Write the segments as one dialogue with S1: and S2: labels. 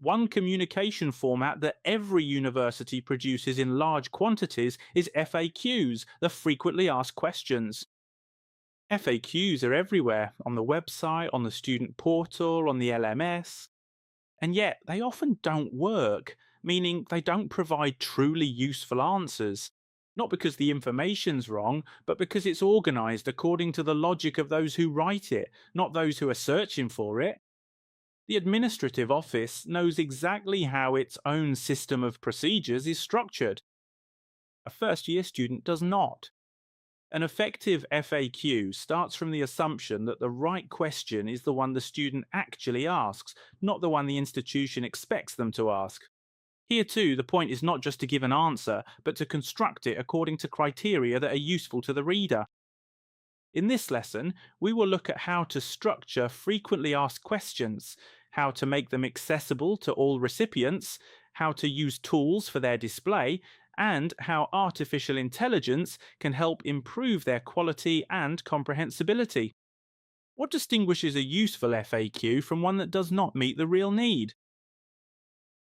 S1: One communication format that every university produces in large quantities is FAQs, the frequently asked questions. FAQs are everywhere, on the website, on the student portal, on the LMS, and yet they often don't work, meaning they don't provide truly useful answers. Not because the information's wrong, but because it's organized according to the logic of those who write it, not those who are searching for it. The administrative office knows exactly how its own system of procedures is structured. A first year student does not. An effective FAQ starts from the assumption that the right question is the one the student actually asks, not the one the institution expects them to ask. Here, too, the point is not just to give an answer, but to construct it according to criteria that are useful to the reader. In this lesson, we will look at how to structure frequently asked questions, how to make them accessible to all recipients, how to use tools for their display, and how artificial intelligence can help improve their quality and comprehensibility. What distinguishes a useful FAQ from one that does not meet the real need?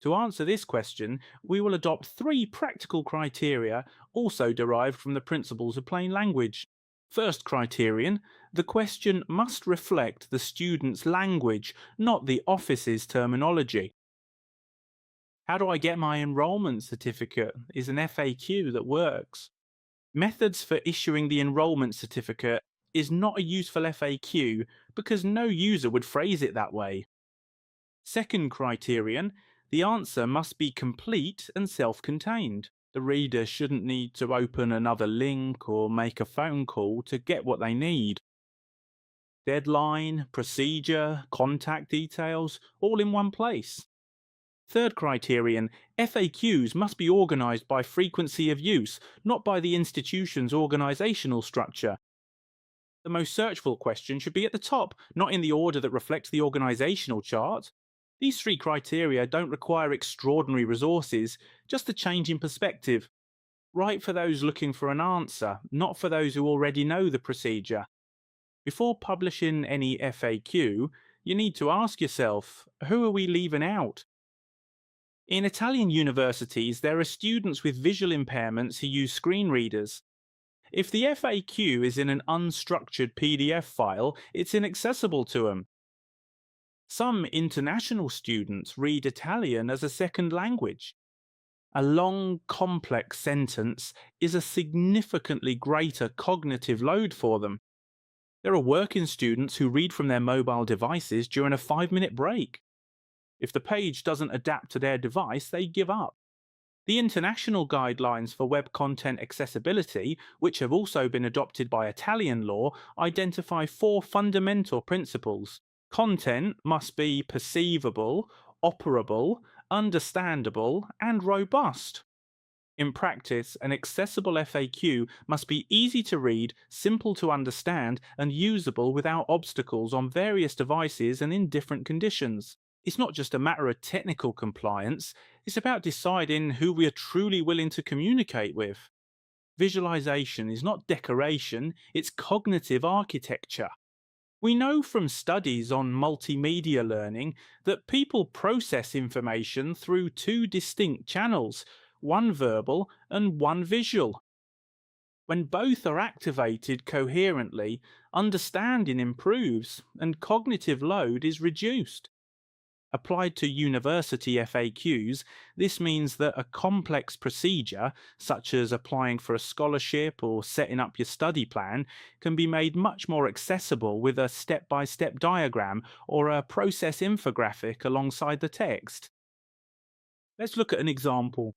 S1: To answer this question, we will adopt three practical criteria, also derived from the principles of plain language. First criterion, the question must reflect the student's language, not the office's terminology. How do I get my enrolment certificate is an FAQ that works. Methods for issuing the enrolment certificate is not a useful FAQ because no user would phrase it that way. Second criterion, the answer must be complete and self-contained. The reader shouldn't need to open another link or make a phone call to get what they need. Deadline, procedure, contact details, all in one place. Third criterion, FAQs must be organized by frequency of use, not by the institution's organizational structure. The most searchable question should be at the top, not in the order that reflects the organizational chart. These three criteria don't require extraordinary resources, just a change in perspective. Right for those looking for an answer, not for those who already know the procedure. Before publishing any FAQ, you need to ask yourself, who are we leaving out? In Italian universities, there are students with visual impairments who use screen readers. If the FAQ is in an unstructured PDF file, it's inaccessible to them. Some international students read Italian as a second language. A long, complex sentence is a significantly greater cognitive load for them. There are working students who read from their mobile devices during a 5-minute break. If the page doesn't adapt to their device, they give up. The international guidelines for web content accessibility, which have also been adopted by Italian law, identify four fundamental principles. Content must be perceivable, operable, understandable, and robust. In practice, an accessible FAQ must be easy to read, simple to understand, and usable without obstacles on various devices and in different conditions. It's not just a matter of technical compliance, it's about deciding who we are truly willing to communicate with. Visualization is not decoration, it's cognitive architecture. We know from studies on multimedia learning that people process information through two distinct channels, one verbal and one visual. When both are activated coherently, understanding improves and cognitive load is reduced. Applied to university FAQs, this means that a complex procedure, such as applying for a scholarship or setting up your study plan, can be made much more accessible with a step-by-step diagram or a process infographic alongside the text. Let's look at an example.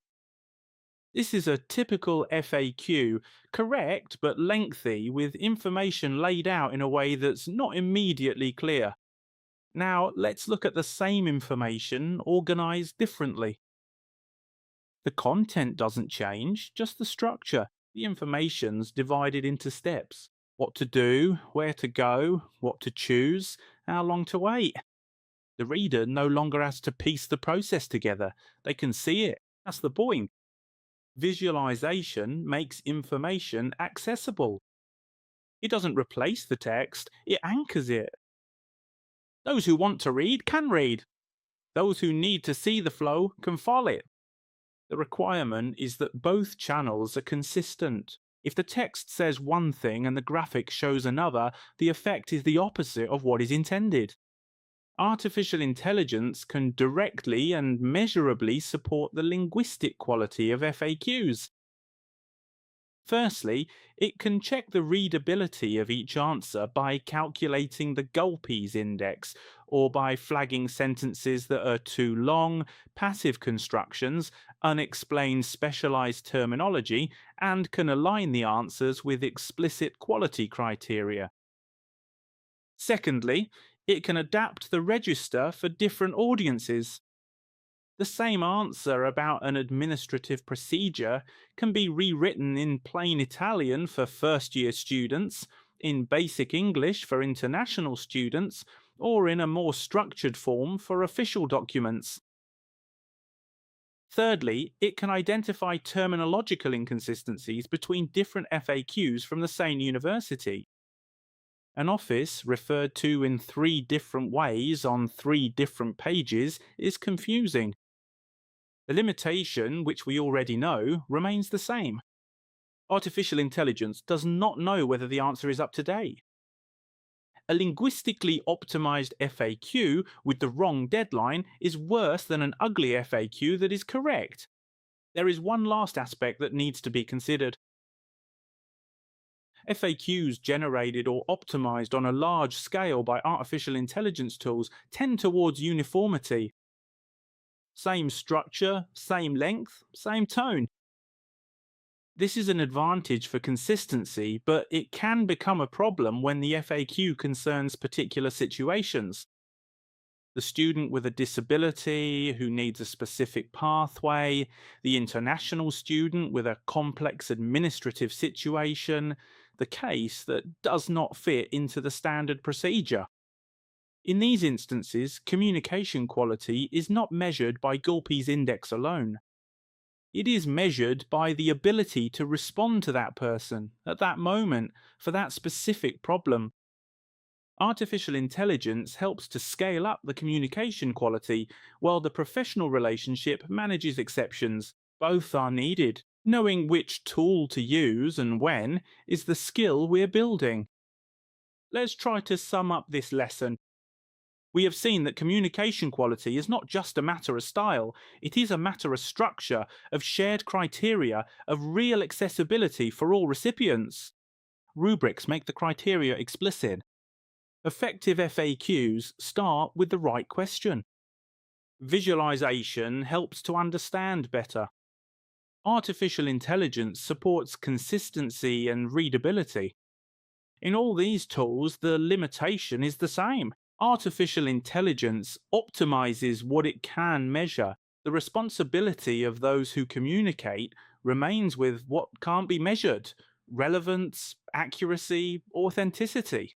S1: This is a typical FAQ, correct but lengthy, with information laid out in a way that's not immediately clear. Now, let's look at the same information organized differently. The content doesn't change, just the structure. The information's divided into steps. What to do, where to go, what to choose, how long to wait. The reader no longer has to piece the process together. They can see it. That's the point. Visualization makes information accessible. It doesn't replace the text, it anchors it. Those who want to read can read. Those who need to see the flow can follow it. The requirement is that both channels are consistent. If the text says one thing and the graphic shows another, the effect is the opposite of what is intended. Artificial intelligence can directly and measurably support the linguistic quality of FAQs. Firstly, it can check the readability of each answer by calculating the Gulpes index, or by flagging sentences that are too long, passive constructions, unexplained specialized terminology, and can align the answers with explicit quality criteria. Secondly, it can adapt the register for different audiences. The same answer about an administrative procedure can be rewritten in plain Italian for first year students, in basic English for international students, or in a more structured form for official documents. Thirdly, it can identify terminological inconsistencies between different FAQs from the same university. An office referred to in 3 different ways on 3 different pages is confusing. The limitation, which we already know, remains the same. Artificial intelligence does not know whether the answer is up to date. A linguistically optimized FAQ with the wrong deadline is worse than an ugly FAQ that is correct. There is one last aspect that needs to be considered. FAQs generated or optimized on a large scale by artificial intelligence tools tend towards uniformity. Same structure, same length, same tone. This is an advantage for consistency, but it can become a problem when the FAQ concerns particular situations. The student with a disability who needs a specific pathway, the international student with a complex administrative situation, the case that does not fit into the standard procedure. In these instances, communication quality is not measured by Gulpes index alone. It is measured by the ability to respond to that person at that moment for that specific problem. Artificial intelligence helps to scale up the communication quality, while the professional relationship manages exceptions. Both are needed. Knowing which tool to use and when is the skill we're building. Let's try to sum up this lesson. We have seen that communication quality is not just a matter of style, it is a matter of structure, of shared criteria, of real accessibility for all recipients. Rubrics make the criteria explicit. Effective FAQs start with the right question. Visualization helps to understand better. Artificial intelligence supports consistency and readability. In all these tools, the limitation is the same. Artificial intelligence optimizes what it can measure. The responsibility of those who communicate remains with what can't be measured: relevance, accuracy, authenticity.